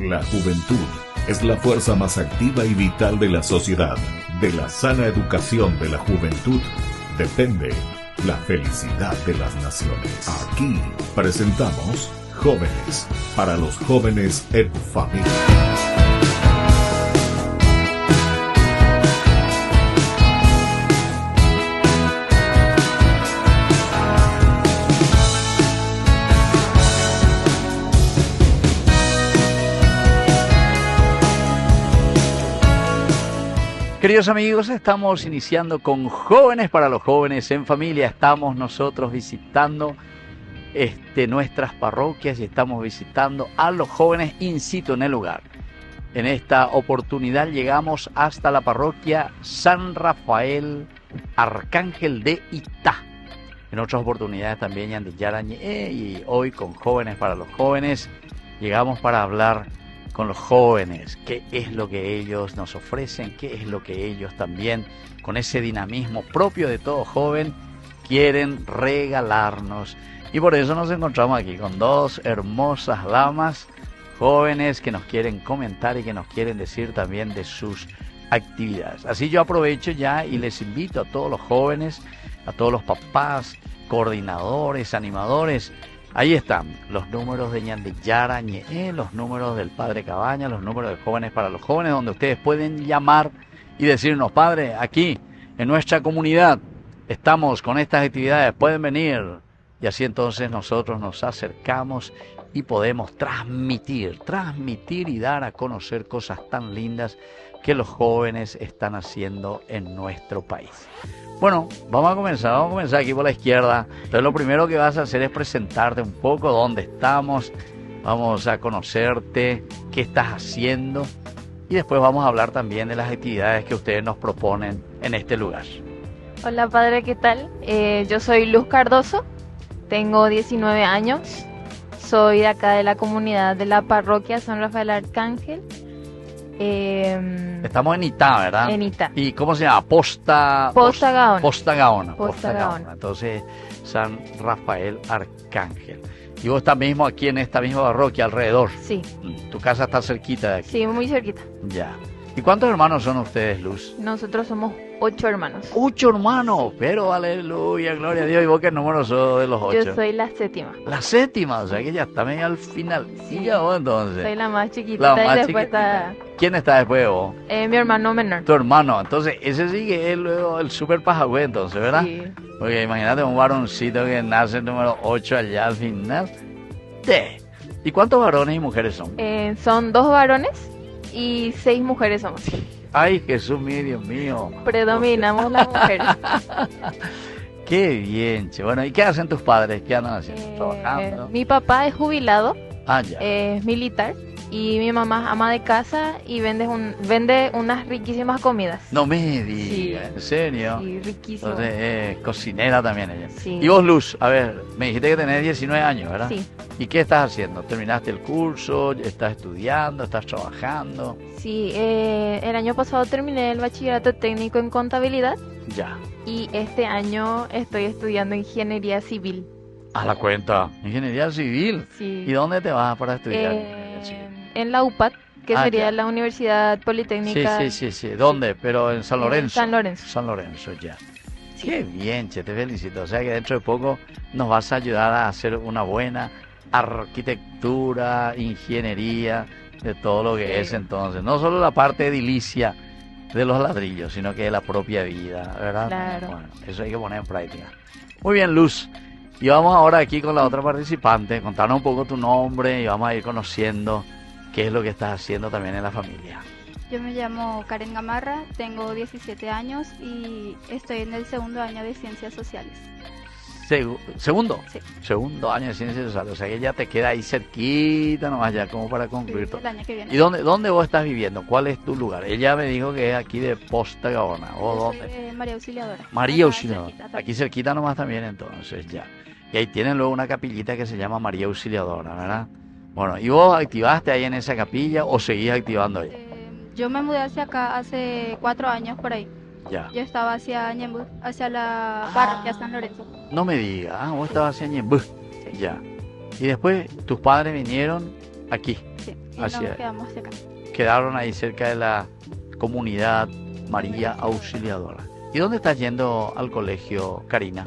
La juventud es la fuerza más activa y vital de la sociedad. De la sana educación de la juventud depende la felicidad de las naciones. Aquí presentamos Jóvenes, para los jóvenes en familia. Queridos amigos, estamos iniciando con Jóvenes para los jóvenes en familia. Estamos nosotros visitando nuestras parroquias y estamos visitando a los jóvenes in situ en el lugar. En esta oportunidad llegamos hasta la parroquia San Rafael Arcángel de Itá. En otras oportunidades también Yandillarañe, y hoy con Jóvenes para los jóvenes llegamos para hablar con los jóvenes, qué es lo que ellos nos ofrecen, qué es lo que ellos también, con ese dinamismo propio de todo joven, quieren regalarnos. Y por eso nos encontramos aquí con dos hermosas damas, jóvenes que nos quieren comentar y que nos quieren decir también de sus actividades. Así yo aprovecho ya y les invito a todos los jóvenes, a todos los papás, coordinadores, animadores. Ahí están los números de Ñandillara Ñe'e, los números del Padre Cabaña, los números de Jóvenes para los jóvenes, donde ustedes pueden llamar y decirnos: Padre, aquí en nuestra comunidad estamos con estas actividades, pueden venir. Y así entonces nosotros nos acercamos y podemos transmitir y dar a conocer cosas tan lindas que los jóvenes están haciendo en nuestro país. Bueno, vamos a comenzar aquí por la izquierda. Entonces lo primero que vas a hacer es presentarte un poco dónde estamos, vamos a conocerte, qué estás haciendo y después vamos a hablar también de las actividades que ustedes nos proponen en este lugar. Hola padre, ¿qué tal? Yo soy Luz Cardoso, tengo 19 años, soy de acá de la comunidad de la parroquia San Rafael Arcángel. Estamos en Itá, ¿verdad? En Itá. ¿Y cómo se llama? Posta Gaona. Posta Gaona. Entonces, San Rafael Arcángel. ¿Y vos estás mismo aquí en esta misma parroquia, alrededor? Sí. ¿Tu casa está cerquita de aquí? Sí, muy cerquita. Ya. ¿Y cuántos hermanos son ustedes, Luz? Nosotros somos 8 hermanos. 8 hermanos, pero aleluya, gloria a Dios. ¿Y vos qué número sos de los 8? Yo soy la séptima. La séptima, o sea que ya está medio al final. Sí. ¿Y ya vos entonces? Soy la más chiquitita La más y después chiquitita. ¿Quién está después de vos? Mi hermano menor. Tu hermano, entonces ese sí que es luego el super pajagüe, entonces, ¿verdad? Sí. Porque imagínate un varoncito que nace el número 8 allá al final. ¿Y cuántos varones y mujeres son? Son 2 varones y 6 mujeres somos. Ay, Jesús mío, Dios mío. Predominamos las mujeres. Qué bien, che. Bueno, ¿y qué hacen tus padres? ¿Qué andan haciendo? ¿Trabajando? Mi papá es jubilado, Ya. es militar, y mi mamá es ama de casa y vende unas riquísimas comidas. No me digas, Sí. ¿en serio? Sí, riquísimo. Entonces, cocinera también ella. Sí. Y vos, Luz, a ver, me dijiste que tenés 19 años, ¿verdad? Sí. ¿Y qué estás haciendo? ¿Terminaste el curso? ¿Estás estudiando? ¿Estás trabajando? Sí, el año pasado terminé el bachillerato técnico en contabilidad Ya. y este año estoy estudiando ingeniería civil. A la cuenta. Ingeniería civil. Sí. ¿Y dónde te vas para estudiar ingeniería civil? En la UPAD, que sería Ya. la Universidad Politécnica. Sí. ¿Dónde? Pero en San Lorenzo. San Lorenzo. San Lorenzo, ya. Sí. Qué bien, che, te felicito. O sea que dentro de poco nos vas a ayudar a hacer una buena arquitectura, ingeniería, de todo lo que Sí. es entonces. No solo la parte edilicia de los ladrillos, sino que de la propia vida, ¿verdad? Claro. Bueno, eso hay que poner en práctica. Muy bien, Luz. Y vamos ahora aquí con la otra participante. Contanos un poco tu nombre y vamos a ir conociendo qué es lo que estás haciendo también en la familia. Yo me llamo Karen Gamarra, tengo 17 años y estoy en el segundo año de Ciencias Sociales. ¿Segundo? Sí. Segundo año de Ciencias Sociales. O sea que ya te queda ahí cerquita nomás ya, como para concluir todo. El año que viene. ¿Y dónde vos estás viviendo? ¿Cuál es tu lugar? Ella me dijo que es aquí de Posta Gaona. ¿O Yo soy dónde? de María Auxiliadora. María Acá Auxiliadora. cerquita también. Aquí cerquita nomás también entonces, ya. Y ahí tienen luego una capillita que se llama María Auxiliadora, ¿verdad? Bueno, ¿y vos activaste ahí en esa capilla o seguís activando ahí? Yo me mudé hacia acá hace 4 años por ahí. Ya. Yo estaba hacia Ñemby, hacia la parroquia San Lorenzo. No me digas, vos estabas hacia Ñemby. Ya. Y después tus padres vinieron aquí. Sí. y Así nos es. quedamos acá. Quedaron ahí cerca de la comunidad María Auxiliadora. ¿Y dónde estás yendo al colegio, Karina?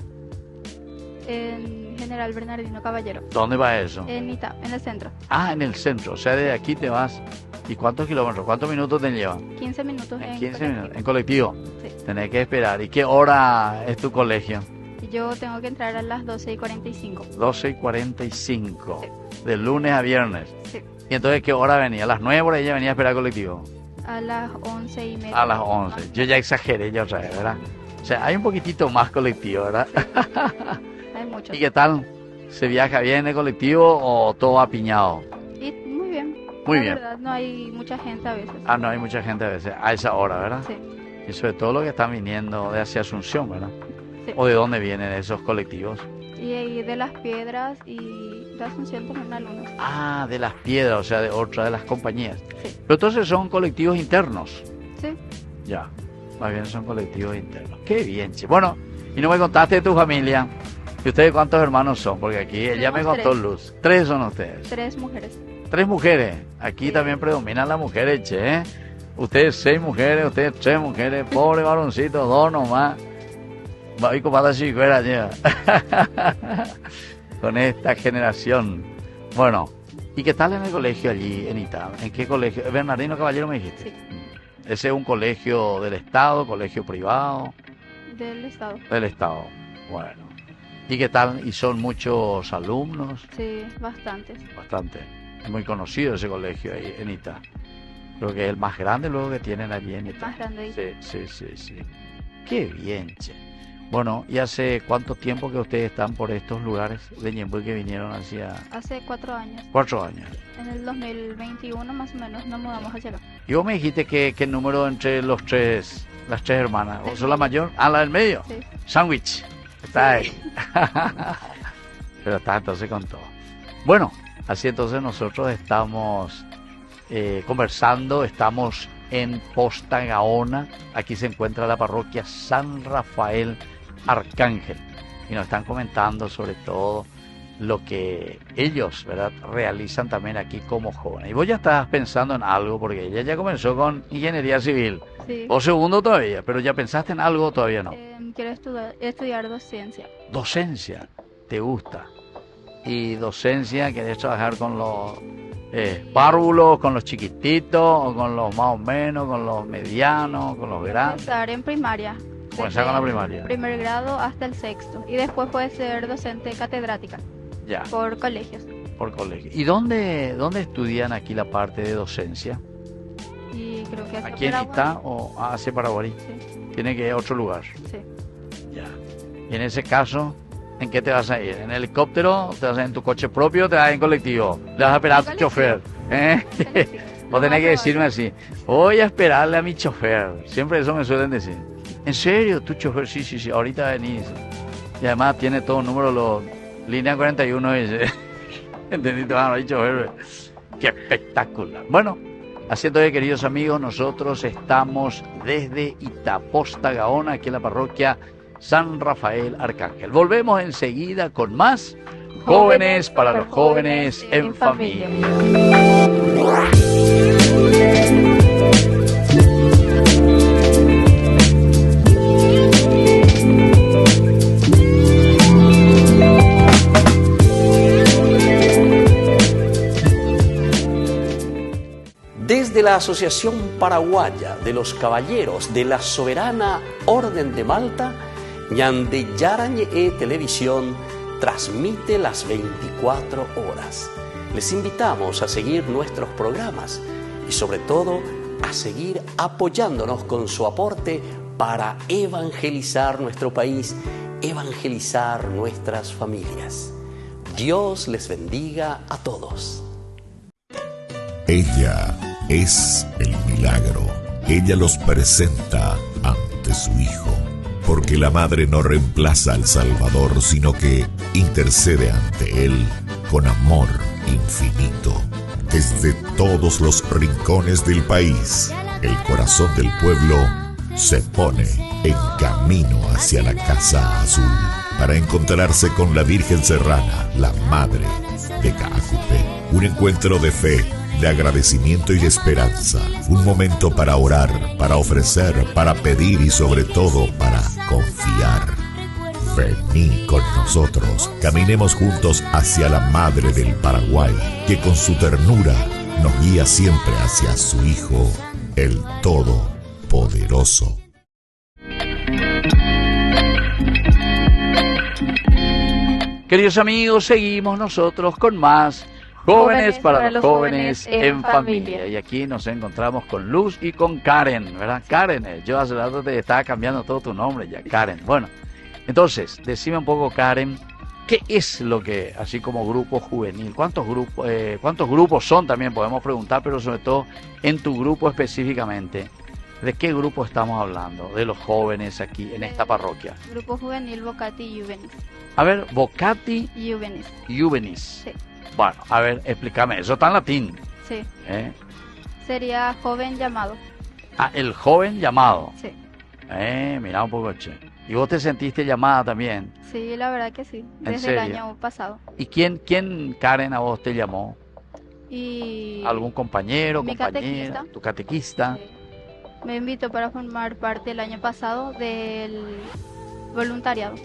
En General Bernardino Caballero, ¿Dónde va eso? en Itá, en el centro. Ah, en el centro. O sea, de aquí te vas. ¿Y cuántos kilómetros? ¿Cuántos minutos te llevan? 15 minutos en 15 colectivo. minutos. En colectivo. Sí. Tenés que esperar. ¿Y qué hora es tu colegio? Y yo tengo que entrar a las 12:45. 12:45. De lunes a viernes. Sí. ¿Y entonces qué hora venía? ¿A las 9 por ahí ya venía a esperar colectivo? A las 11:30. A las 11. Yo ya exageré ya otra vez, ¿verdad? O sea, hay un poquitito más colectivo, ¿verdad? Hay muchos. ¿Y qué tal? ¿Se viaja bien en el colectivo o todo apiñado? Y muy bien. Muy La bien. verdad, no hay mucha gente a veces. Ah, no, hay mucha gente a veces, a esa hora, ¿verdad? Sí. Y sobre todo los que están viniendo de hacia Asunción, ¿verdad? Sí. ¿O de dónde vienen esos colectivos? Y ahí de Las Piedras y de Asunción también algunos. Ah, de Las Piedras, o sea, de otra de las compañías. Sí. Pero entonces son colectivos internos. Sí. Ya, más bien son colectivos internos. Qué bien, che. Bueno, y no me contaste de tu familia. ¿Y ustedes cuántos hermanos son? Porque aquí ella me Somos contó 3. Luz. 3 son ustedes. 3 mujeres. 3 mujeres. Aquí Sí. también predominan las mujeres, che. Ustedes 6 mujeres, ustedes 3 mujeres. Pobre varoncito, 2 nomás. Va a ir con chicuera ya. Con esta generación. Bueno, ¿y qué tal en el colegio allí en Itá? ¿En qué colegio? Bernardino Caballero me dijiste. Sí. Ese es un colegio del Estado, colegio privado, Del estado. del Estado. Bueno. ¿Y qué tal? ¿Y son muchos alumnos? Sí, bastantes. Bastante. Es muy conocido ese colegio ahí en Itá. Creo que es el más grande luego que tienen allí en Itá. Más grande. Sí. Qué bien, che. Bueno, ¿y hace cuánto tiempo que ustedes están por estos lugares de Ñemby que vinieron hacia Hace 4 años. 4 años? En el 2021 más o menos nos mudamos hacia acá. Y vos me dijiste que el número entre las tres hermanas. ¿Vos sos la mayor? Ah, la del medio. Sí. Sándwich. Está ahí. Pero está entonces con todo. Bueno, así entonces nosotros estamos conversando, estamos en Posta Gaona. Aquí se encuentra la parroquia San Rafael Arcángel. Y nos están comentando sobre todo lo que ellos, ¿verdad?, realizan también aquí como jóvenes. Y vos ya estás pensando en algo, porque ella ya comenzó con ingeniería civil. Sí. O segundo todavía, pero ya pensaste en algo todavía no. Quiero estudiar docencia. Docencia, ¿te gusta? Y docencia, ¿querés trabajar con los párvulos, con los chiquititos, o con los más o menos, con los medianos, con los grandes? Empezar en primaria. Comenzar con la primaria. Primer grado hasta el sexto. Y después puede ser docente catedrática Ya, por colegios. por colegio. ¿Y dónde estudian aquí la parte de docencia? Y creo que hacia ¿Aquí en Paraguay. Itá o hacia Paraguay? Sí, Tiene que ir a otro lugar. sí. Ya. Y en ese caso, ¿en qué te vas a ir? ¿En helicóptero? ¿Te vas a ir en tu coche propio o te vas en colectivo? ¿Le vas a esperar a tu Colectivo. chofer? Vos tenés que decirme así, voy a esperarle a mi chofer. Siempre eso me suelen decir. ¿En serio? ¿Tu chofer? Sí, ahorita venís. Y además tiene todo el número, línea 41 dice. ¿Entendiste? Bueno, ahí chofer. Qué espectacular. Bueno, así entonces, queridos amigos, nosotros estamos desde Itá, Posta Gaona, aquí en la parroquia San Rafael Arcángel. Volvemos enseguida con más Jóvenes para los Jóvenes en Familia. Desde la Asociación Paraguaya de los Caballeros de la Soberana Orden de Malta, Ñande Yarañe Televisión transmite las 24 horas. Les invitamos a seguir nuestros programas y sobre todo a seguir apoyándonos con su aporte para evangelizar nuestro país, evangelizar nuestras familias. Dios les bendiga a todos. Ella es el milagro. Ella los presenta ante su Hijo. Porque la Madre no reemplaza al Salvador, sino que intercede ante Él con amor infinito. Desde todos los rincones del país, el corazón del pueblo se pone en camino hacia la Casa Azul para encontrarse con la Virgen Serrana, la Madre de Caacupé. Un encuentro de fe, de agradecimiento y de esperanza. Un momento para orar, para ofrecer, para pedir y sobre todo para confiar. Vení con nosotros, caminemos juntos hacia la Madre del Paraguay, que con su ternura nos guía siempre hacia su Hijo, el Todopoderoso. Queridos amigos, seguimos nosotros con más Jóvenes para los jóvenes en familia. Y aquí nos encontramos con Luz y con Karen, ¿verdad? Karen, yo hace rato te estaba cambiando todo tu nombre ya, Karen. Bueno, entonces, decime un poco, Karen, ¿qué es lo que, así como grupo juvenil, cuántos grupos son también podemos preguntar, pero sobre todo en tu grupo específicamente, ¿de qué grupo estamos hablando? De los jóvenes aquí en esta parroquia. Grupo juvenil Vocati Juvenis. A ver, Vocati Juvenis. Juvenis. Sí. Bueno, a ver, explícame, eso está en latín. Sí. ¿Eh? Sería joven llamado. Ah, el joven llamado. Sí. Mira un poco, che. ¿Y vos te sentiste llamada también? Sí, la verdad que sí. ¿En Desde serio? el año pasado. ¿Y quién, Karen, a vos te llamó? Y ¿Algún compañero, mi compañera? catequista. ¿Tu catequista? Me invitó para formar parte el año pasado del voluntariado.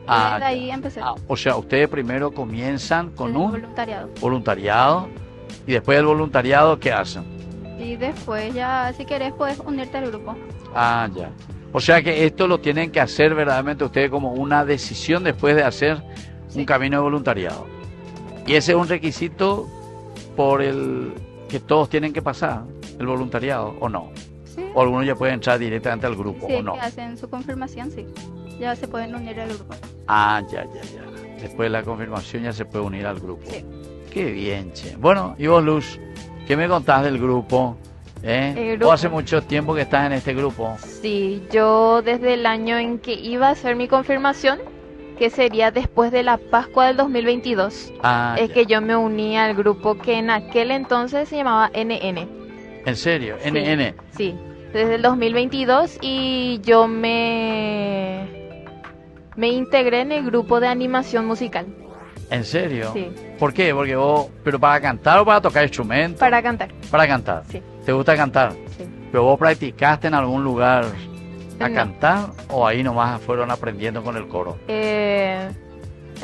Y desde ahí Ya. empecé. O sea, ustedes primero comienzan con el un voluntariado. voluntariado y después del voluntariado, ¿qué hacen? Y después ya, si querés, puedes unirte al grupo. Ah, ya. O sea que esto lo tienen que hacer verdaderamente ustedes como una decisión después de hacer Sí. un camino de voluntariado. Y ese es un requisito por el que todos tienen que pasar, el voluntariado, ¿o no? Sí. O algunos ya pueden entrar directamente al grupo, Sí, ¿o no? que hacen su confirmación, sí. Ya se pueden unir al grupo. Ah, ya. Después de la confirmación ya se puede unir al grupo. Sí. Qué bien, che. Bueno, y vos, Luz, ¿qué me contás del grupo? El grupo. ¿Vos hace mucho tiempo que estás en este grupo? Sí, yo desde el año en que iba a hacer mi confirmación, que sería después de la Pascua del 2022, Ah, es ya. que yo me uní al grupo que en aquel entonces se llamaba NN. ¿En serio? Sí. NN. Sí, desde el 2022 y yo me integré en el grupo de animación musical. ¿En serio? Sí, ¿Por qué? Porque vos, ¿pero para cantar o para tocar instrumentos? para cantar. Para cantar. Sí, ¿Te gusta cantar? sí. ¿Pero vos practicaste en algún lugar a No. cantar o ahí nomás fueron aprendiendo con el coro? En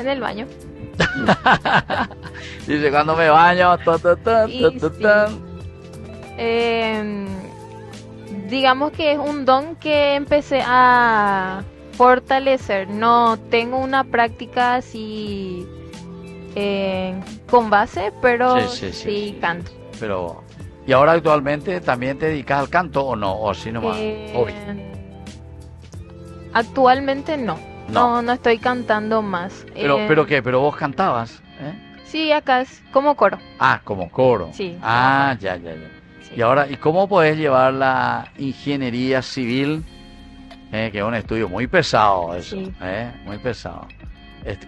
el baño. Dice, cuando me baño, Y sí. Digamos que es un don que empecé a fortalecer. No tengo una práctica así con base, pero sí canto. Pero, ¿y ahora actualmente también te dedicas al canto o no? ¿O así nomás? Hobby. Actualmente no. No. No estoy cantando más. ¿Pero qué? ¿Pero vos cantabas? Sí, acá es como coro. Ah, como coro. Sí. Ah, ya. Sí. Y ahora, ¿y cómo podés llevar la ingeniería civil? Que es un estudio muy pesado eso. Sí. Muy pesado.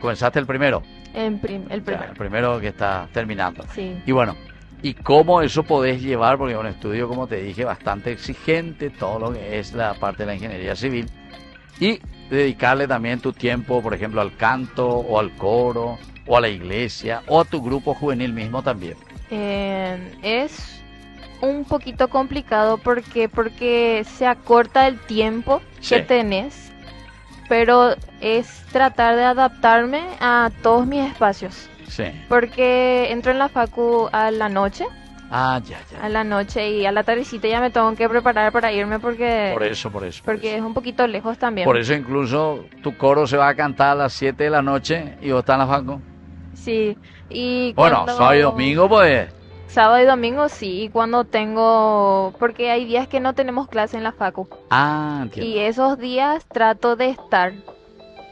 Comenzaste el primero. El Ya, primero. el primero que está terminando. Sí. Y bueno, ¿y cómo eso podés llevar? Porque es un estudio, como te dije, bastante exigente, todo lo que es la parte de la ingeniería civil. Y dedicarle también tu tiempo, por ejemplo, al canto, o al coro, o a la iglesia, o a tu grupo juvenil mismo también. Es un poquito complicado porque se acorta el tiempo Sí. que tenés, pero es tratar de adaptarme a todos mis espacios. Sí. Porque entro en la facu a la noche Ah, ya. y a la tardecita ya me tengo que preparar para irme porque Por eso. es un poquito lejos también. Por eso incluso tu coro se va a cantar a las 7 de la noche y vos estás en la facu. Sí, y Bueno, cuando- sábado y domingo, pues. Sábado y domingo sí, y cuando porque hay días que no tenemos clase en la facu. Ah, entiendo. Y esos días trato de estar,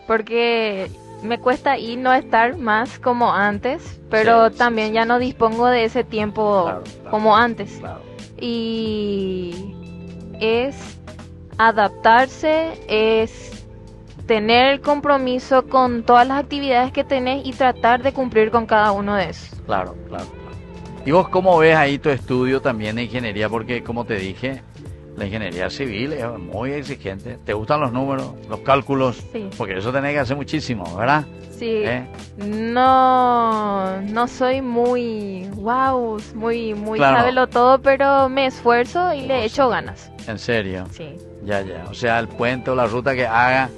porque me cuesta ir no estar más como antes, pero Sí, también sí, ya sí, no sí. dispongo de ese tiempo Claro. como antes. Claro. Y es adaptarse, es tener el compromiso con todas las actividades que tenés y tratar de cumplir con cada uno de esos. Claro. ¿Y vos cómo ves ahí tu estudio también de ingeniería? Porque, como te dije, La ingeniería civil es muy exigente. ¿Te gustan los números, los cálculos? Sí. Porque eso tenés que hacer muchísimo, ¿verdad? Sí, ¿Eh? no soy muy, muy Claro. sábelo todo, pero me esfuerzo y le echo ganas. En serio. Sí, Ya. O sea, el puente o la ruta que haga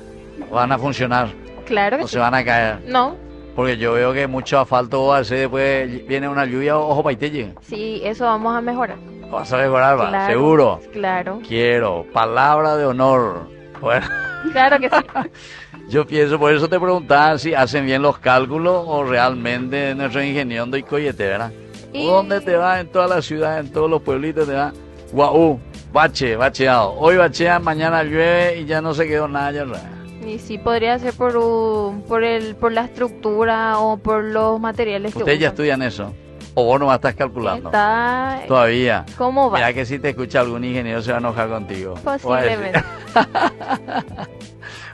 van a funcionar, claro que no sí. se van a caer. No, Porque yo veo que mucho asfalto va a hacer, después viene una lluvia, ojo, paitelle. sí, eso vamos a mejorar. Vas a mejorar, va, Claro, seguro. Claro, Quiero, palabra de honor. Bueno, claro que sí. yo pienso, por eso te preguntaba si hacen bien los cálculos o realmente nuestro ingeniero y coyete, ¿verdad? Y- ¿Dónde te vas en toda la ciudad, en todos los pueblitos te vas? Guau, bacheado. Hoy bachean, mañana llueve y ya no se quedó nada. Y sí podría ser por la estructura o por los materiales que ¿Ustedes ya usan. estudian eso? ¿O vos no estás calculando? Está, Todavía. ¿cómo va? Mira que si te escucha algún ingeniero se va a enojar contigo. Posiblemente.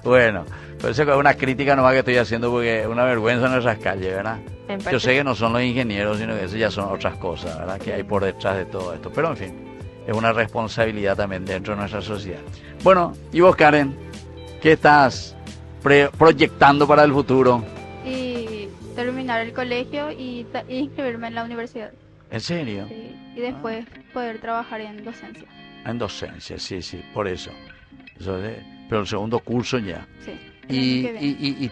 Bueno, pues eso es una crítica nomás que estoy haciendo porque es una vergüenza en nuestras calles, ¿verdad? En Yo parte sé que no son los ingenieros, sino que eso ya son otras cosas, ¿verdad? Que hay por detrás de todo esto. Pero en fin, es una responsabilidad también dentro de nuestra sociedad. Bueno, y vos, Karen, ¿qué estás proyectando para el futuro? Y terminar el colegio y inscribirme en la universidad. ¿En serio? Sí, y después poder trabajar en docencia. En docencia, sí, por eso. Pero el segundo curso ya. Sí. el año que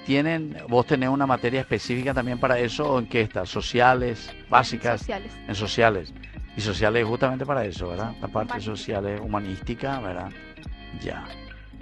viene. Y vos tenés una materia específica también para eso, ¿o en qué estás? ¿Sociales, básicas? Sociales. En sociales. Y sociales justamente para eso, ¿verdad? La parte Humanística. social es humanística, ¿verdad? Ya.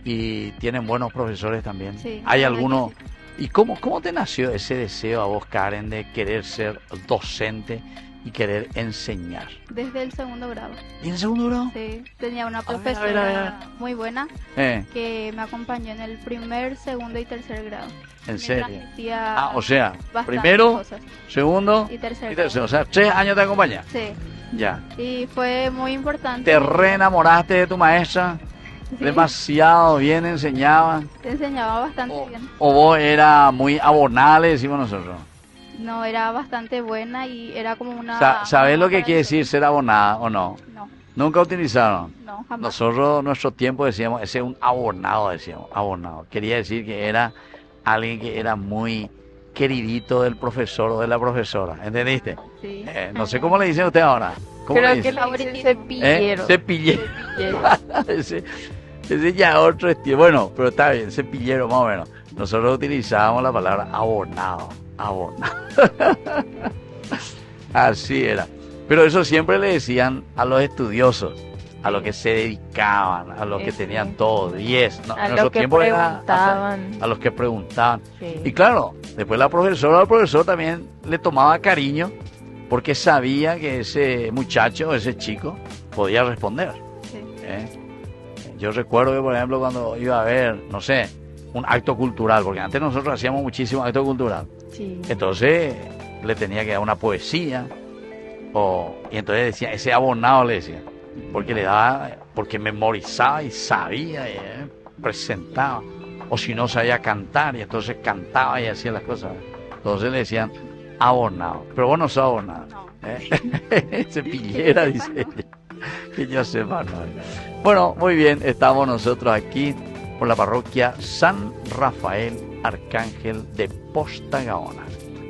Y tienen buenos profesores también. Sí, ¿Hay la verdad alguno? que sí. ¿Y cómo te nació ese deseo a vos, Karen, de querer ser docente y querer enseñar? Desde el segundo grado. ¿Y en el segundo grado? Sí, tenía una A ver, profesora muy buena Eh, que me acompañó en el primer, segundo y tercer grado. ¿En Me serio? transmitía O sea, bastantes primero, cosas. segundo Y tercer y tercero. grado. O sea, 3 años te acompaña. Sí, Ya. y fue muy importante. ¿Te reenamoraste de tu maestra? Sí, Demasiado bien enseñaba. te enseñaba bastante O, bien. o vos era muy abonada, le decimos nosotros. No, era bastante buena y era como una... ¿Sabés lo que para quiere nosotros. decir ser abonada o no? No, Nunca utilizaron. no, jamás. Nosotros, nuestro tiempo decíamos, ese es un abonado, decíamos, abonado. Quería decir que era alguien que era muy queridito del profesor o de la profesora, ¿entendiste? Sí. No sé cómo le dicen ustedes ahora. ¿Cómo Creo le que dicen? le dicen Favoritismo. cepillero. Cepillero. Cepillero. Ese ya otro estilo. Bueno, pero está bien, cepillero más o menos. Nosotros utilizábamos la palabra abonado. Abonado. Así era. Pero eso siempre le decían a los estudiosos, a los que se dedicaban, a los que Sí. tenían todo 10. No, A en los nuestro que tiempo era preguntaban. a los que preguntaban. Sí. Y claro, después la profesora o el profesor también le tomaba cariño porque sabía que ese muchacho, ese chico, podía responder. Sí. ¿eh? Yo recuerdo que, por ejemplo, cuando iba a ver, no sé, un acto cultural, porque antes nosotros hacíamos muchísimo acto cultural, Sí. entonces le tenía que dar una poesía, y entonces decía, ese abonado le decía, porque le daba, porque memorizaba y sabía, y, presentaba, o si no sabía cantar, y entonces cantaba y hacía las cosas. Entonces le decían abonado, pero vos no sos abonado. No. Cepillera, dice ella. Que yo sepa, no. Bueno, muy bien, estamos nosotros aquí por la parroquia San Rafael Arcángel de Posta Gaona.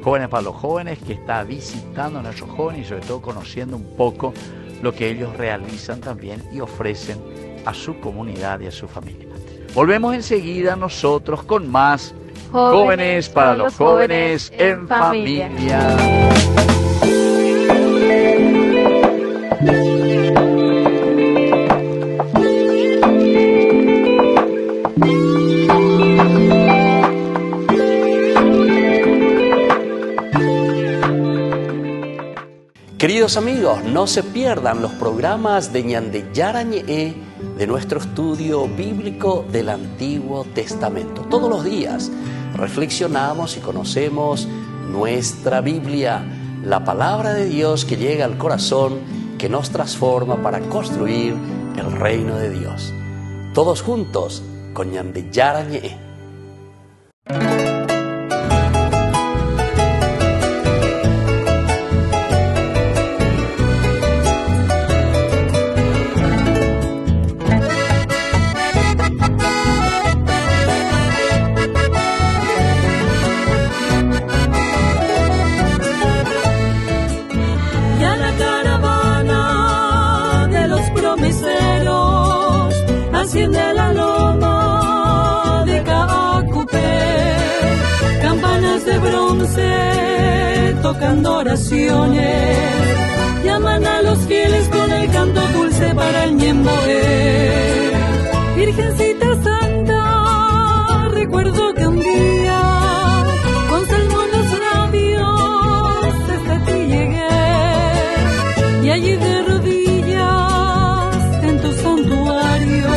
Jóvenes para los jóvenes, que está visitando a nuestros jóvenes y sobre todo conociendo un poco lo que ellos realizan también y ofrecen a su comunidad y a su familia. Volvemos enseguida nosotros con más Jóvenes para los jóvenes en familia. Queridos amigos, no se pierdan los programas de Ñandeyarañe de nuestro estudio bíblico del Antiguo Testamento. Todos los días reflexionamos y conocemos nuestra Biblia, la palabra de Dios que llega al corazón, que nos transforma para construir el reino de Dios. Todos juntos con Ñandeyarañe. tocando oraciones. Llaman a los fieles con el canto dulce para el ñemboé. Virgencita Santa, recuerdo que un día con salmo en los labios hasta ti llegué, y allí de rodillas en tu santuario,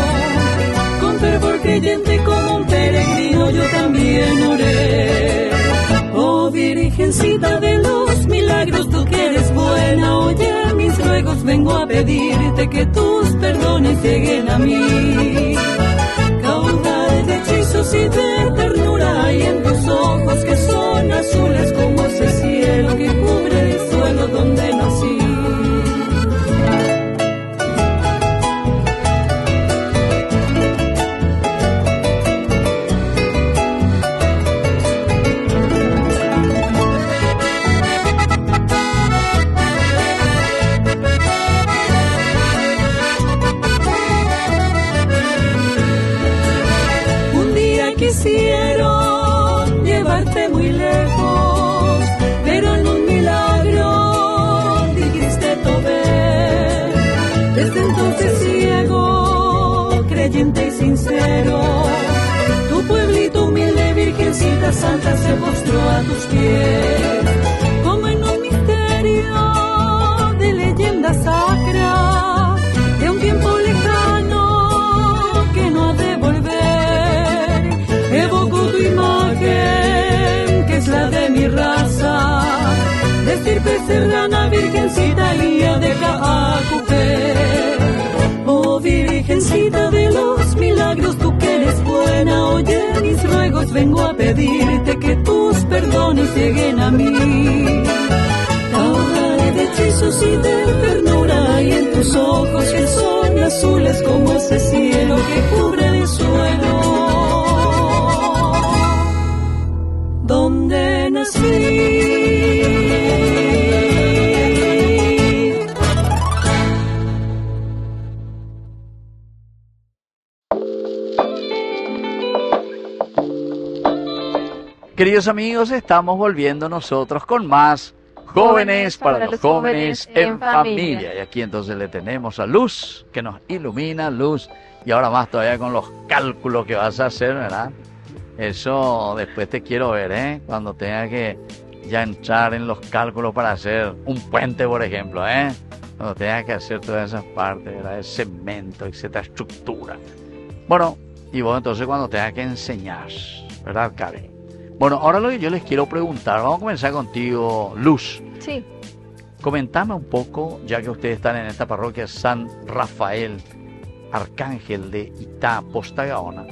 con fervor creyente como un peregrino yo también oré. Oh Virgencita de los milagros, tú que eres buena, oye mis ruegos, vengo a pedirte que tus perdones lleguen a mí. Caudal de hechizos y de ternura hay en tus ojos, que son azules como ese cielo que cubre el suelo donde nací. Quisieron llevarte muy lejos, pero en un milagro dijiste Tobé. Desde entonces ciego, creyente y sincero, tu pueblito humilde, Virgencita Santa, se postró a tus pies. Como en un misterio de leyenda sacra, de un tiempo lejano que no ha de volver, evoco tu imagen, que es la de mi raza, de estirpe serrana, Virgencita Lía de Caacupé. Oh Virgencita de los milagros, tú que eres buena, oye mis ruegos, vengo a pedirte que tus perdones lleguen a mí. Caudal de hechizos y de ternura hay en tus ojos, que son azules como ese cielo que cubre el suelo donde nací. Queridos amigos, estamos volviendo nosotros con más Jóvenes para los jóvenes en familia. Y aquí entonces le tenemos a Luz, que nos ilumina, Luz, y ahora más todavía con los cálculos que vas a hacer, ¿verdad? Eso después te quiero ver, ¿eh? Cuando tenga que ya entrar en los cálculos para hacer un puente, por ejemplo, ¿eh? Cuando tenga que hacer todas esas partes, ¿verdad? El cemento, etcétera, estructura. Bueno, y vos entonces cuando tenga que enseñar, ¿verdad, Karen? Bueno, ahora lo que yo les quiero preguntar, vamos a comenzar contigo, Luz. Sí. Comentame un poco, ya que ustedes están en esta parroquia San Rafael, Arcángel de Itá, Posta Gaona.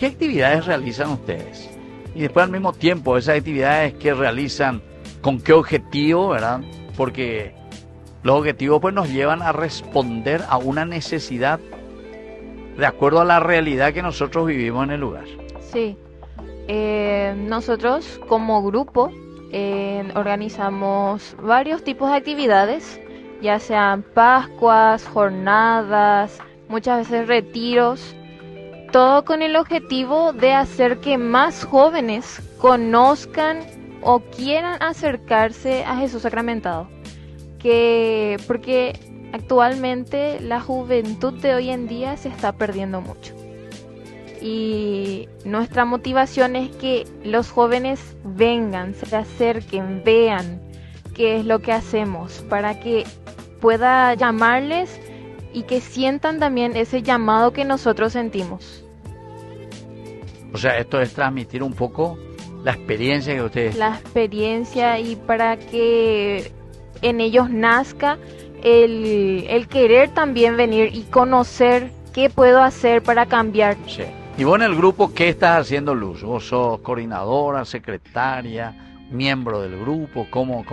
¿Qué actividades realizan ustedes? Y después al mismo tiempo, esas actividades que realizan, ¿con qué objetivo, verdad? Porque los objetivos pues nos llevan a responder a una necesidad de acuerdo a la realidad que nosotros vivimos en el lugar. Sí. Nosotros como grupo organizamos varios tipos de actividades, ya sean Pascuas, jornadas, muchas veces retiros, todo con el objetivo de hacer que más jóvenes conozcan o quieran acercarse a Jesús sacramentado. Porque actualmente la juventud de hoy en día se está perdiendo mucho. Y nuestra motivación es que los jóvenes vengan, se acerquen, vean qué es lo que hacemos, para que pueda llamarles y que sientan también ese llamado que nosotros sentimos. O sea, esto es transmitir un poco la experiencia que ustedes... La experiencia, y para que en ellos nazca el querer también venir y conocer qué puedo hacer para cambiar. Sí. Y vos en el grupo, ¿qué estás haciendo, Luz? ¿Vos sos coordinadora, secretaria, miembro del grupo? ¿Cómo?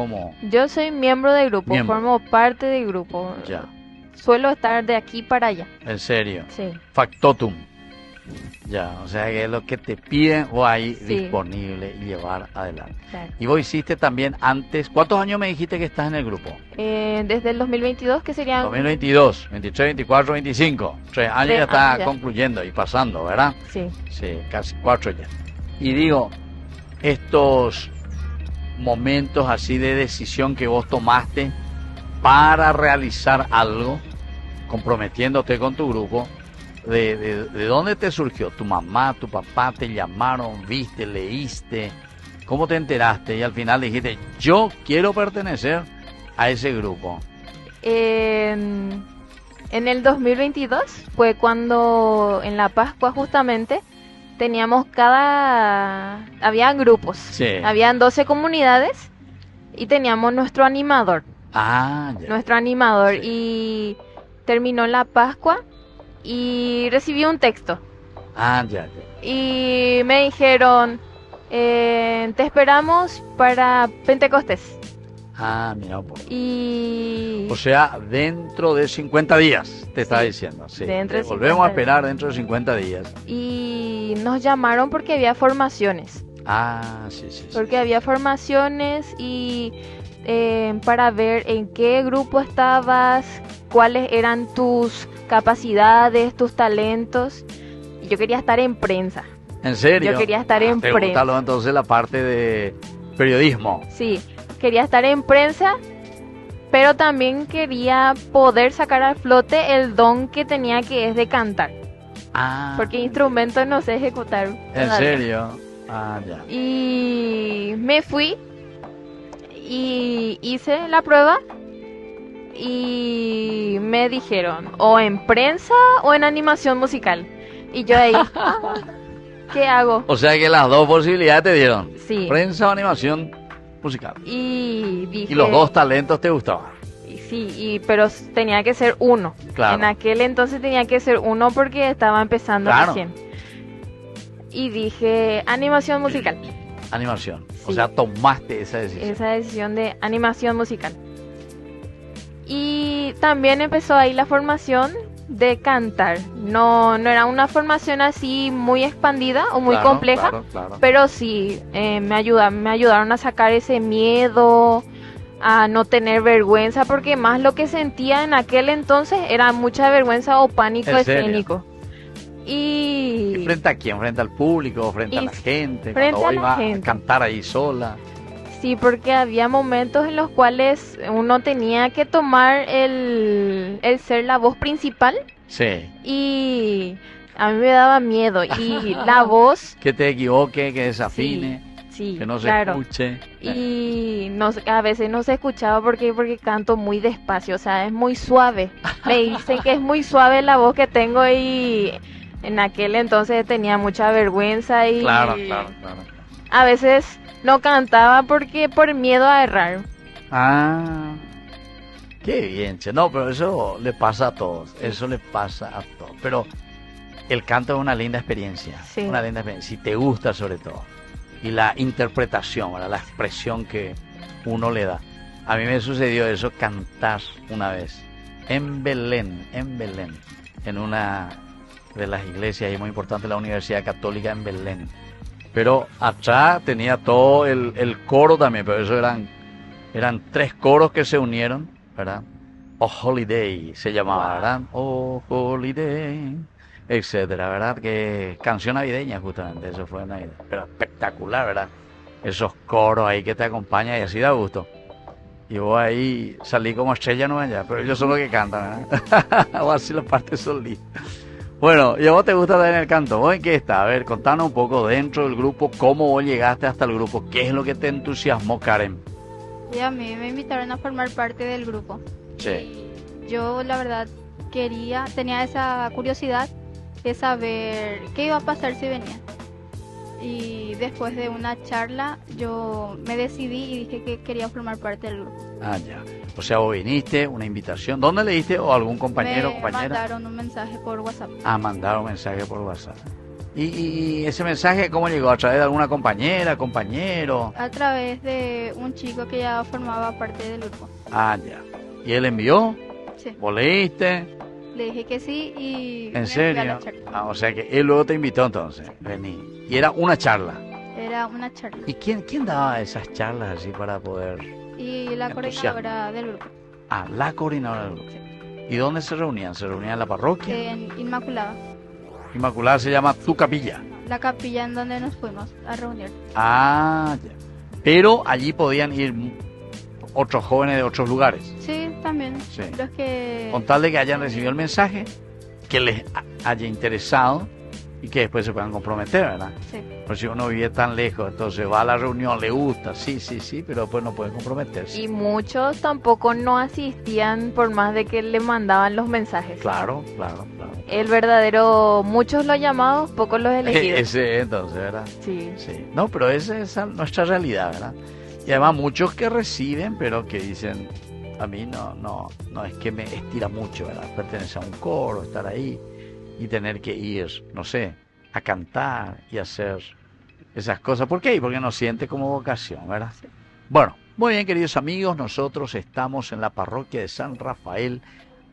Yo soy miembro del grupo, formo parte del grupo. Ya. Suelo estar de aquí para allá. ¿En serio? Sí. Factotum. Ya, o sea que es lo que te piden o ahí disponible y llevar adelante. Claro. Y vos hiciste también antes, ¿cuántos años me dijiste que estás en el grupo? Desde el 2022, que serían... 2022, 23, 24, 25. 3 años ya está ya concluyendo y pasando, ¿verdad? Sí. Sí, casi 4 ya. Y digo, estos momentos así de decisión que vos tomaste para realizar algo, comprometiéndote con tu grupo? ¿De dónde te surgió? ¿Tu mamá, tu papá te llamaron, viste, leíste? ¿Cómo te enteraste? Y al final dijiste, yo quiero pertenecer a ese grupo. En el 2022 fue cuando en la Pascua justamente teníamos habían grupos, Sí. habían 12 comunidades y teníamos nuestro animador, Ah, ya. nuestro animador Sí. y terminó la Pascua y recibí un texto Ah, ya. y me dijeron, te esperamos para Pentecostés. Ah, mira un poco. Y O sea, dentro de 50 días, te estaba diciendo. Sí. Dentro de Te volvemos 50 a esperar dentro de 50 días. y nos llamaron porque había formaciones. Ah, sí, sí. sí. Porque había formaciones y para ver en qué grupo estabas, cuáles eran tus capacidades, tus talentos. Y yo quería estar en prensa. ¿En serio? Yo quería estar en ¿Te prensa. gusta entonces la parte de periodismo? Sí, quería estar en prensa, pero también quería poder sacar a flote el don que tenía, que es de cantar. Ah. Porque instrumentos no sé ejecutar. ¿En todavía. serio? Ah, ya. Y me fui y hice la prueba y me dijeron o en prensa o en animación musical. Y yo ahí, ¿qué hago? O sea que las dos posibilidades te dieron. Sí. Prensa o animación musical. Y dije, Y los dos talentos te gustaban. sí, pero tenía que ser uno. Claro. En aquel entonces tenía que ser uno porque estaba empezando Claro. recién. Y dije, animación musical. Animación. O Sí. sea, tomaste esa decisión. Esa decisión de animación musical. Y también empezó ahí la formación de cantar. No era una formación así muy expandida o muy Claro, compleja, claro, claro. pero sí me ayudaron a sacar ese miedo, a no tener vergüenza, porque más lo que sentía en aquel entonces era mucha vergüenza o pánico ¿En serio? escénico. ¿Y Y frente a quién? ¿Frente al público? ¿Frente a Y la gente? frente Cuando a vos la ibas gente. a cantar ahí sola. sí, porque había momentos en los cuales uno tenía que tomar el ser la voz principal Sí. y a mí me daba miedo. Y la voz, Que te equivoque, que desafine, sí, que no se claro. escuche. Y a veces no se escuchaba porque canto muy despacio, o sea, es muy suave. Me dicen que es muy suave la voz que tengo y en aquel entonces tenía mucha vergüenza y Claro, claro, claro. a veces no cantaba porque por miedo a errar. Ah, qué bien, che. No, pero eso le pasa a todos. Eso le pasa a todos. Pero el canto es una linda experiencia. Sí. Una linda experiencia. Si te gusta, sobre todo. Y la interpretación, ¿verdad? La expresión que uno le da. A mí me sucedió eso, cantar una vez. En Belén. En una de las iglesias ahí muy importante, la Universidad Católica en Belén. Pero atrás tenía todo el coro también, pero eso eran 3 coros que se unieron, ¿verdad? Oh Holiday se llamaba, ¿verdad? Oh Holiday, etcétera, ¿verdad? Que canción navideña justamente, eso fue Navidad. Pero espectacular, ¿verdad? Esos coros ahí que te acompañan y así da gusto. Y vos ahí salí como estrella no allá, pero ellos son los que cantan, ¿verdad? O así la parte solita. Bueno, ¿y a vos te gusta también el canto? ¿Vos en qué está? A ver, contanos un poco dentro del grupo, cómo vos llegaste hasta el grupo, qué es lo que te entusiasmó, Karen. Y a mí me invitaron a formar parte del grupo. Sí. Y yo la verdad tenía esa curiosidad de saber qué iba a pasar si venía. Y después de una charla yo me decidí y dije que quería formar parte del grupo. Ah, ya. O sea, vos viniste, una invitación. ¿Dónde le diste? ¿O algún compañero o Me compañera? mandaron un mensaje por WhatsApp. Ah, mandaron mensaje por WhatsApp. ¿Y ese mensaje cómo llegó? ¿A través de alguna compañera, compañero? A través de un chico que ya formaba parte del grupo. Ah, ya. ¿Y él envió? Sí. ¿Vos leíste? Le dije que sí y ¿En me fui a la serio? charla. Ah, o sea que él luego te invitó entonces. Vení. Y era una charla. Era una charla. ¿Y quién daba esas charlas así para poder...? Y la coordinadora del grupo. Ah, la coordinadora del grupo. ¿Y dónde se reunían? ¿Se reunían en la parroquia? En Inmaculada. Inmaculada se llama Tu Capilla. La capilla en donde nos fuimos a reunir. Ah, ya. Pero allí podían ir otros jóvenes de otros lugares. Sí, también. Sí. Los que... Con tal de que hayan recibido el mensaje, que les haya interesado y que después se puedan comprometer, ¿verdad? Sí. Por si uno vive tan lejos, entonces va a la reunión, le gusta, sí, pero después no puede comprometerse. Y muchos tampoco no asistían por más de que le mandaban los mensajes. Claro. El verdadero, muchos los llamados, pocos los elegidos. Ese entonces, ¿verdad? Sí. Sí. No, pero esa es nuestra realidad, ¿verdad? Y además muchos que reciben, pero que dicen, a mí no es que me estira mucho, ¿verdad? Pertenecer a un coro, estar ahí y tener que ir, no sé, a cantar y hacer esas cosas. ¿Por qué? Porque no siente como vocación, ¿verdad? Sí. Bueno, muy bien, queridos amigos, nosotros estamos en la parroquia de San Rafael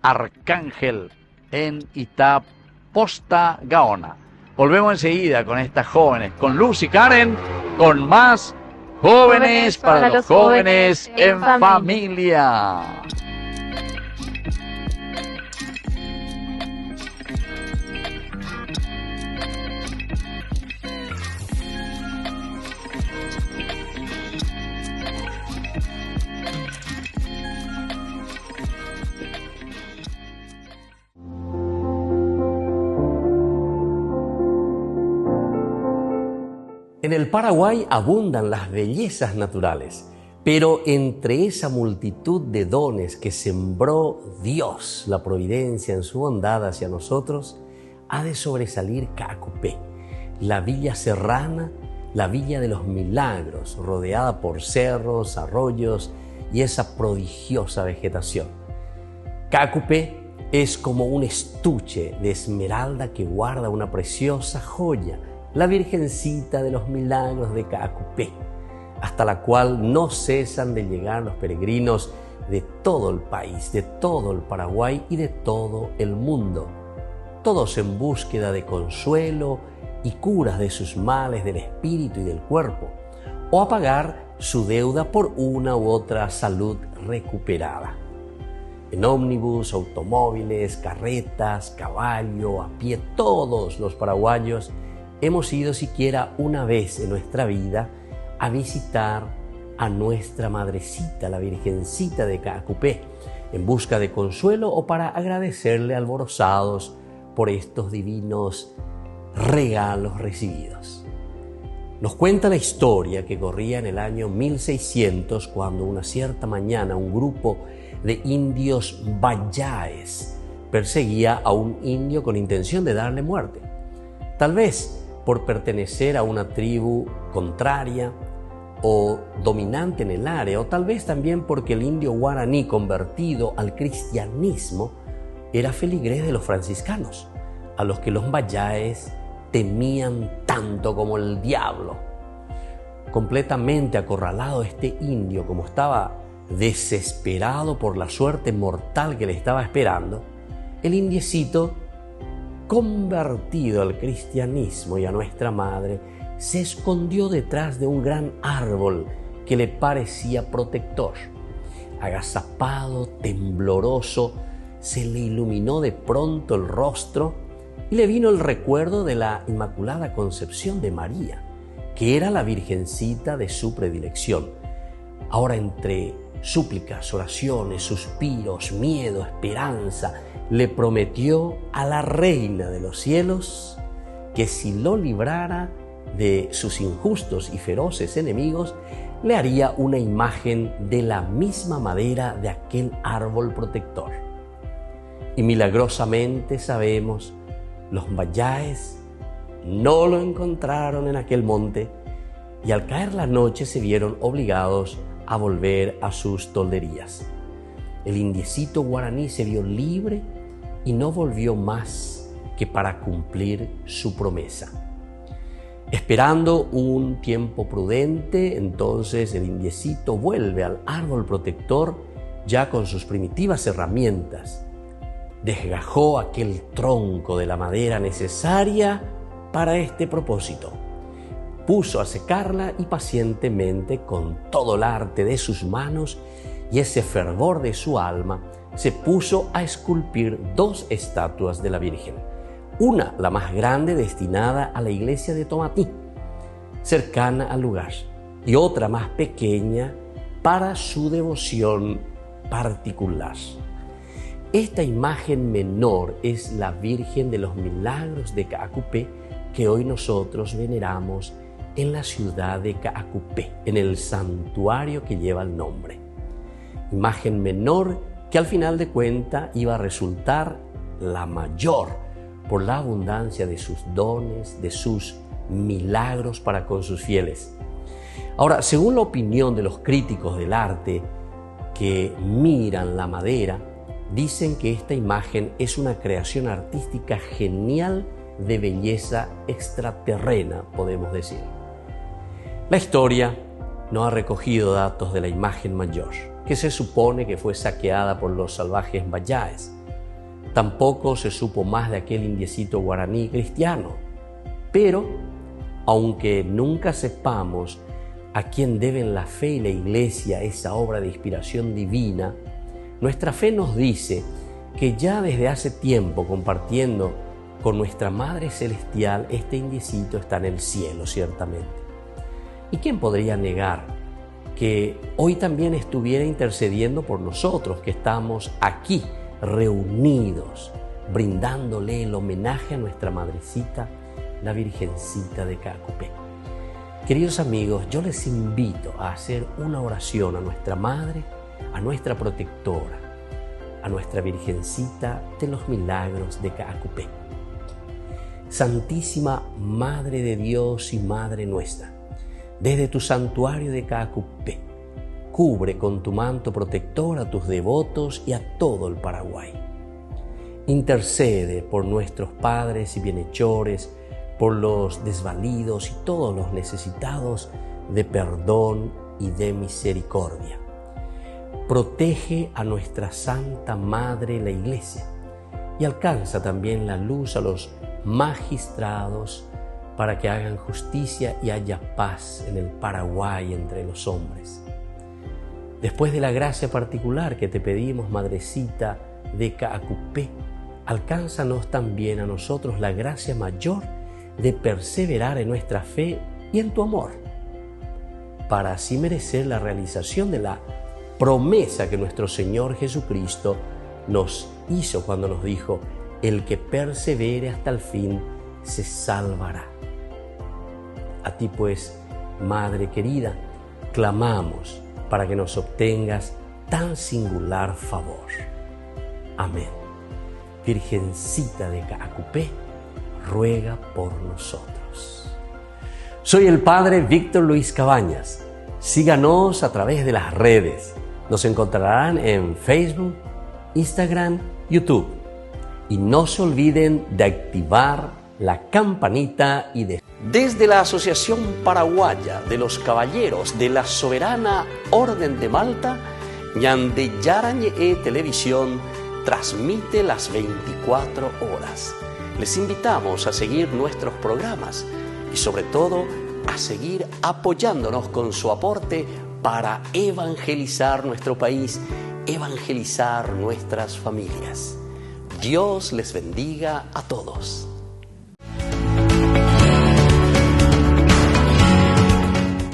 Arcángel en Itaposta, Gaona. Volvemos enseguida con estas jóvenes, con Luz y Karen, con más Jóvenes para los jóvenes en familia. En el Paraguay abundan las bellezas naturales, pero entre esa multitud de dones que sembró Dios, la providencia en su bondad hacia nosotros, ha de sobresalir Caacupé, la villa serrana, la villa de los milagros, rodeada por cerros, arroyos y esa prodigiosa vegetación. Caacupé es como un estuche de esmeralda que guarda una preciosa joya, la Virgencita de los Milagros de Caacupé, hasta la cual no cesan de llegar los peregrinos de todo el país, de todo el Paraguay y de todo el mundo, todos en búsqueda de consuelo y curas de sus males del espíritu y del cuerpo, o a pagar su deuda por una u otra salud recuperada. En ómnibus, automóviles, carretas, caballo, a pie, todos los paraguayos hemos ido siquiera una vez en nuestra vida a visitar a nuestra madrecita, la Virgencita de Caacupé, en busca de consuelo o para agradecerle alborozados por estos divinos regalos recibidos. Nos cuenta la historia que corría en el año 1600, cuando una cierta mañana un grupo de indios bayáes perseguía a un indio con intención de darle muerte. Tal vez por pertenecer a una tribu contraria o dominante en el área, o tal vez también porque el indio guaraní convertido al cristianismo era feligrés de los franciscanos, a los que los bayáes temían tanto como el diablo. Completamente acorralado este indio, como estaba desesperado por la suerte mortal que le estaba esperando, el indiecito, convertido al cristianismo y a nuestra madre, se escondió detrás de un gran árbol que le parecía protector. Agazapado, tembloroso, se le iluminó de pronto el rostro y le vino el recuerdo de la Inmaculada Concepción de María, que era la Virgencita de su predilección. Ahora, entre súplicas, oraciones, suspiros, miedo, esperanza, le prometió a la Reina de los Cielos que si lo librara de sus injustos y feroces enemigos, le haría una imagen de la misma madera de aquel árbol protector. Y milagrosamente sabemos, los bayáes no lo encontraron en aquel monte y al caer la noche se vieron obligados a volver a sus tolderías. El indiecito guaraní se vio libre y no volvió más que para cumplir su promesa. Esperando un tiempo prudente, entonces el indiecito vuelve al árbol protector ya con sus primitivas herramientas. Desgajó aquel tronco de la madera necesaria para este propósito. Puso a secarla y pacientemente, con todo el arte de sus manos y ese fervor de su alma, se puso a esculpir 2 estatuas de la Virgen. Una, la más grande, destinada a la iglesia de Tomatí, cercana al lugar, y otra más pequeña para su devoción particular. Esta imagen menor es la Virgen de los Milagros de Caacupé, que hoy nosotros veneramos en la ciudad de Caacupé, en el santuario que lleva el nombre. Imagen menor que al final de cuentas iba a resultar la mayor por la abundancia de sus dones, de sus milagros para con sus fieles. Ahora, según la opinión de los críticos del arte que miran la madera, dicen que esta imagen es una creación artística genial de belleza extraterrena, podemos decir. La historia no ha recogido datos de la imagen mayor, que se supone que fue saqueada por los salvajes mayáes. Tampoco se supo más de aquel indiecito guaraní cristiano. Pero, aunque nunca sepamos a quién deben la fe y la Iglesia esa obra de inspiración divina, nuestra fe nos dice que ya desde hace tiempo, compartiendo con nuestra Madre Celestial, este indiecito está en el cielo, ciertamente. ¿Y quién podría negar que hoy también estuviera intercediendo por nosotros, que estamos aquí reunidos, brindándole el homenaje a nuestra Madrecita, la Virgencita de Caacupé? Queridos amigos, yo les invito a hacer una oración a nuestra Madre, a nuestra protectora, a nuestra Virgencita de los Milagros de Caacupé. Santísima Madre de Dios y Madre nuestra, desde tu santuario de Caacupé, cubre con tu manto protector a tus devotos y a todo el Paraguay. Intercede por nuestros padres y bienhechores, por los desvalidos y todos los necesitados de perdón y de misericordia. Protege a nuestra Santa Madre, la Iglesia, y alcanza también la luz a los magistrados para que hagan justicia y haya paz en el Paraguay entre los hombres. Después de la gracia particular que te pedimos, Madrecita de Caacupé, alcánzanos también a nosotros la gracia mayor de perseverar en nuestra fe y en tu amor, para así merecer la realización de la promesa que nuestro Señor Jesucristo nos hizo cuando nos dijo: el que persevere hasta el fin se salvará. A ti pues, Madre querida, clamamos para que nos obtengas tan singular favor. Amén. Virgencita de Caacupé, ruega por nosotros. Soy el Padre Víctor Luis Cabañas. Síganos a través de las redes. Nos encontrarán en Facebook, Instagram, YouTube. Y no se olviden de activar la campanita y de... Desde la Asociación Paraguaya de los Caballeros de la Soberana Orden de Malta, Ñandeyarañe Televisión transmite las 24 horas. Les invitamos a seguir nuestros programas y sobre todo a seguir apoyándonos con su aporte para evangelizar nuestro país, evangelizar nuestras familias. Dios les bendiga a todos.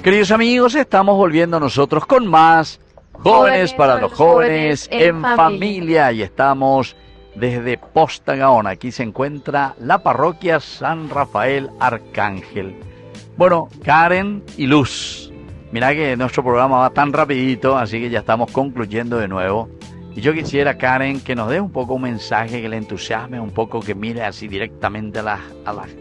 Queridos amigos, estamos volviendo nosotros con más Jóvenes para los Jóvenes en Familia y estamos desde Posta Gaona. Aquí se encuentra la parroquia San Rafael Arcángel. Bueno, Karen y Luz, mira que nuestro programa va tan rapidito, así que ya estamos concluyendo de nuevo. Y yo quisiera, Karen, que nos dé un poco un mensaje que le entusiasme, un poco que mire así directamente a las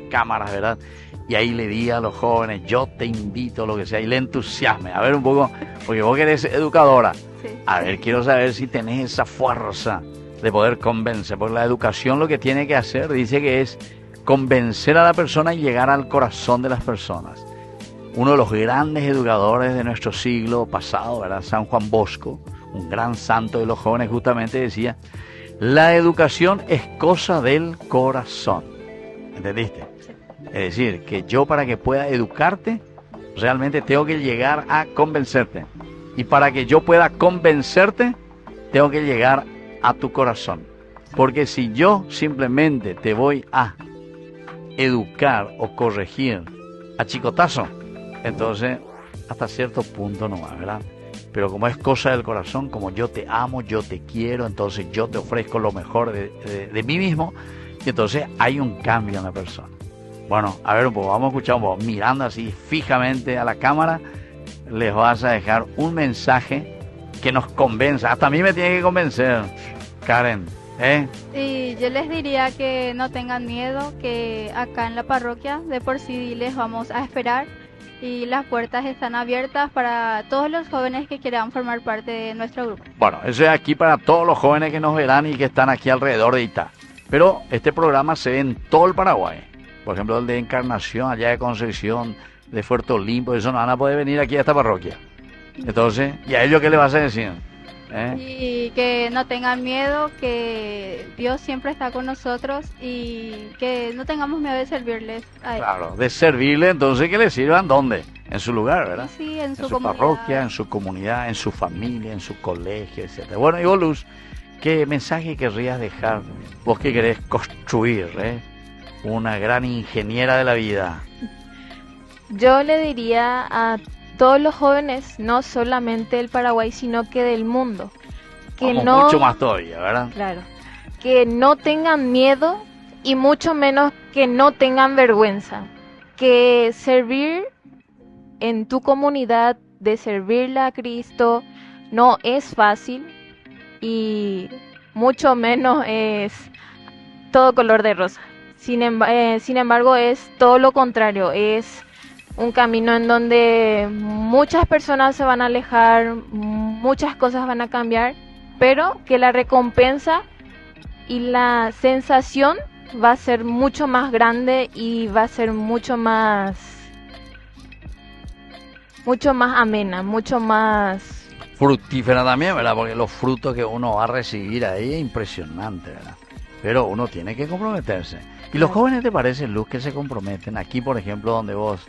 cámaras, ¿verdad? Y ahí le diga a los jóvenes: yo te invito, lo que sea, y le entusiasme. A ver un poco, porque vos que eres educadora, Sí. a ver, quiero saber si tenés esa fuerza de poder convencer, porque la educación lo que tiene que hacer, dice que es convencer a la persona y llegar al corazón de las personas. Uno de los grandes educadores de nuestro siglo pasado, ¿verdad? San Juan Bosco, un gran santo de los jóvenes, justamente decía: la educación es cosa del corazón. ¿Entendiste? Es decir, que yo, para que pueda educarte, realmente tengo que llegar a convencerte. Y para que yo pueda convencerte, tengo que llegar a tu corazón. Porque si yo simplemente te voy a educar o corregir a chicotazo, entonces hasta cierto punto nomás, ¿verdad? Pero como es cosa del corazón, como yo te amo, yo te quiero, entonces yo te ofrezco lo mejor de mí mismo, y entonces hay un cambio en la persona. Bueno, a ver un poco, vamos a escuchar un poco, mirando así fijamente a la cámara, les vas a dejar un mensaje que nos convenza, hasta a mí me tiene que convencer, Karen, ¿eh? Y yo les diría que no tengan miedo, que acá en la parroquia de por sí les vamos a esperar y las puertas están abiertas para todos los jóvenes que quieran formar parte de nuestro grupo. Bueno, eso es aquí para todos los jóvenes que nos verán y que están aquí alrededor de Itá. Pero este programa se ve en todo el Paraguay. Por ejemplo, el de Encarnación, allá de Concepción, de Fuerte Olimpo, eso no van a poder venir aquí a esta parroquia. Entonces, ¿y a ellos qué le vas a decir? Y que no tengan miedo, que Dios siempre está con nosotros y que no tengamos miedo de servirles a Él. Claro, de servirle, entonces que le sirvan ¿dónde? En su lugar, ¿verdad? Sí, en su comunidad, parroquia, en su comunidad, en su familia, en su colegio, etc. Bueno, y vos, Luz, ¿qué mensaje querrías dejar? Vos que querés construir, una gran ingeniera de la vida. Yo le diría a todos los jóvenes, no solamente del Paraguay, sino que del mundo, que Vamos, no, mucho más todavía, ¿verdad? claro, que no tengan miedo y mucho menos que no tengan vergüenza, que servir en tu comunidad, de servirle a Cristo, no es fácil y mucho menos es todo color de rosa. Sin embargo, es todo lo contrario, es un camino en donde muchas personas se van a alejar, muchas cosas van a cambiar, pero que la recompensa y la sensación va a ser mucho más grande y va a ser mucho más amena, mucho más fructífera también, ¿verdad? Porque los frutos que uno va a recibir ahí es impresionante, ¿verdad? Pero uno tiene que comprometerse. ¿Y los jóvenes te parece, Luz, que se comprometen? Aquí, por ejemplo, donde vos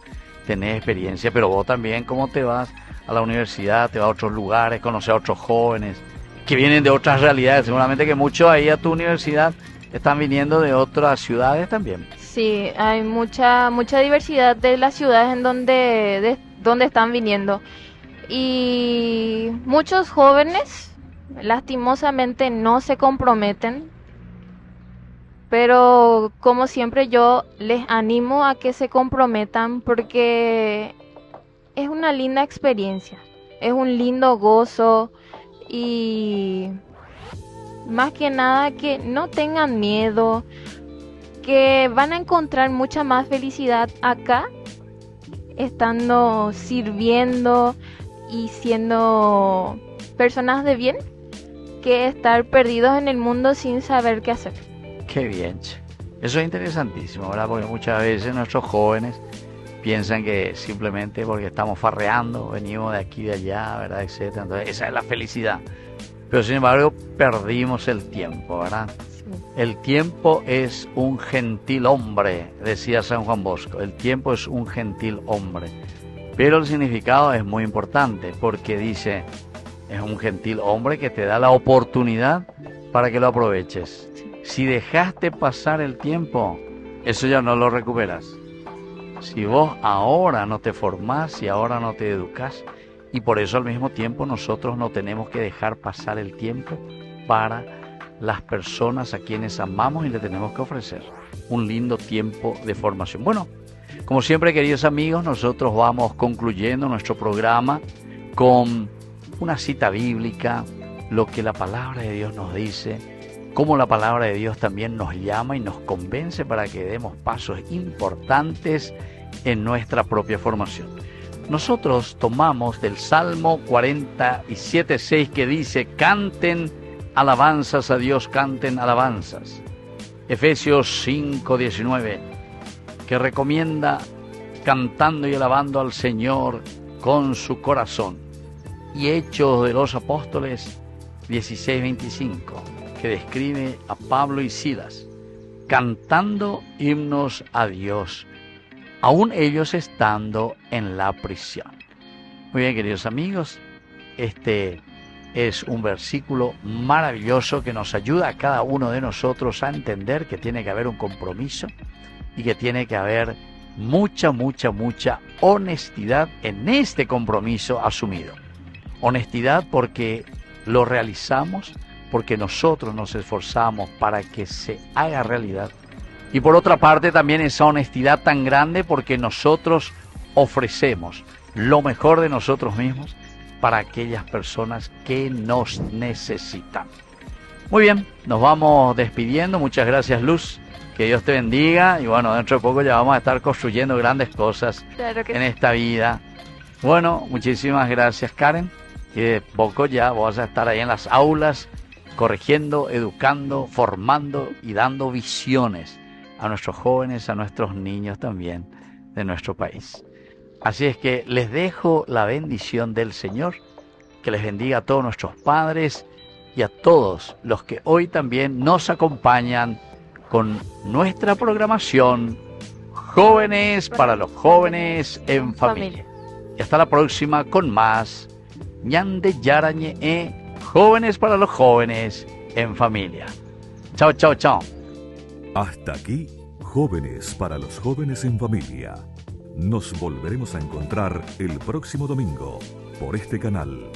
tenés experiencia, pero vos también, ¿cómo te vas a la universidad? Te vas a otros lugares, conoces a otros jóvenes que vienen de otras realidades. Seguramente que muchos ahí a tu universidad están viniendo de otras ciudades también. Sí, hay mucha diversidad de las ciudades en donde están viniendo. Y muchos jóvenes, lastimosamente, no se comprometen. Pero como siempre yo les animo a que se comprometan porque es una linda experiencia, es un lindo gozo y más que nada que no tengan miedo, que van a encontrar mucha más felicidad acá, estando sirviendo y siendo personas de bien, que estar perdidos en el mundo sin saber qué hacer. Qué bien, che. Eso es interesantísimo, ¿verdad? Porque muchas veces nuestros jóvenes piensan que simplemente porque estamos farreando, venimos de aquí, de allá, ¿verdad? Etcétera. Entonces, esa es la felicidad. Pero sin embargo, perdimos el tiempo, ¿verdad? Sí. El tiempo es un gentil hombre, decía San Juan Bosco. El tiempo es un gentil hombre. Pero el significado es muy importante porque dice, es un gentil hombre que te da la oportunidad para que lo aproveches. Si dejaste pasar el tiempo, eso ya no lo recuperas. Si vos ahora no te formás y ahora no te educás, y por eso al mismo tiempo nosotros no tenemos que dejar pasar el tiempo para las personas a quienes amamos y le tenemos que ofrecer un lindo tiempo de formación. Bueno, como siempre, queridos amigos, nosotros vamos concluyendo nuestro programa con una cita bíblica, lo que la palabra de Dios nos dice, cómo la palabra de Dios también nos llama y nos convence para que demos pasos importantes en nuestra propia formación. Nosotros tomamos del Salmo 47:6 que dice, canten alabanzas a Dios, canten alabanzas. Efesios 5:19 que recomienda cantando y alabando al Señor con su corazón. Y Hechos de los Apóstoles 16:25 que describe a Pablo y Silas cantando himnos a Dios, aún ellos estando en la prisión. Muy bien, queridos amigos, este es un versículo maravilloso que nos ayuda a cada uno de nosotros a entender que tiene que haber un compromiso y que tiene que haber mucha honestidad en este compromiso asumido. Honestidad porque lo realizamos, porque nosotros nos esforzamos para que se haga realidad. Y por otra parte también esa honestidad tan grande porque nosotros ofrecemos lo mejor de nosotros mismos para aquellas personas que nos necesitan. Muy bien, nos vamos despidiendo. Muchas gracias, Luz. Que Dios te bendiga. Y bueno, dentro de poco ya vamos a estar construyendo grandes cosas en esta vida. Bueno, muchísimas gracias, Karen. Y de poco ya vas a estar ahí en las aulas, corrigiendo, educando, formando y dando visiones a nuestros jóvenes, a nuestros niños también de nuestro país. Así es que les dejo la bendición del Señor, que les bendiga a todos nuestros padres y a todos los que hoy también nos acompañan con nuestra programación Jóvenes para los Jóvenes en Familia. Y hasta la próxima con más Ñande Yarañe, Jóvenes para los Jóvenes en Familia. Chao, chao, chao. Hasta aquí, Jóvenes para los Jóvenes en Familia. Nos volveremos a encontrar el próximo domingo por este canal.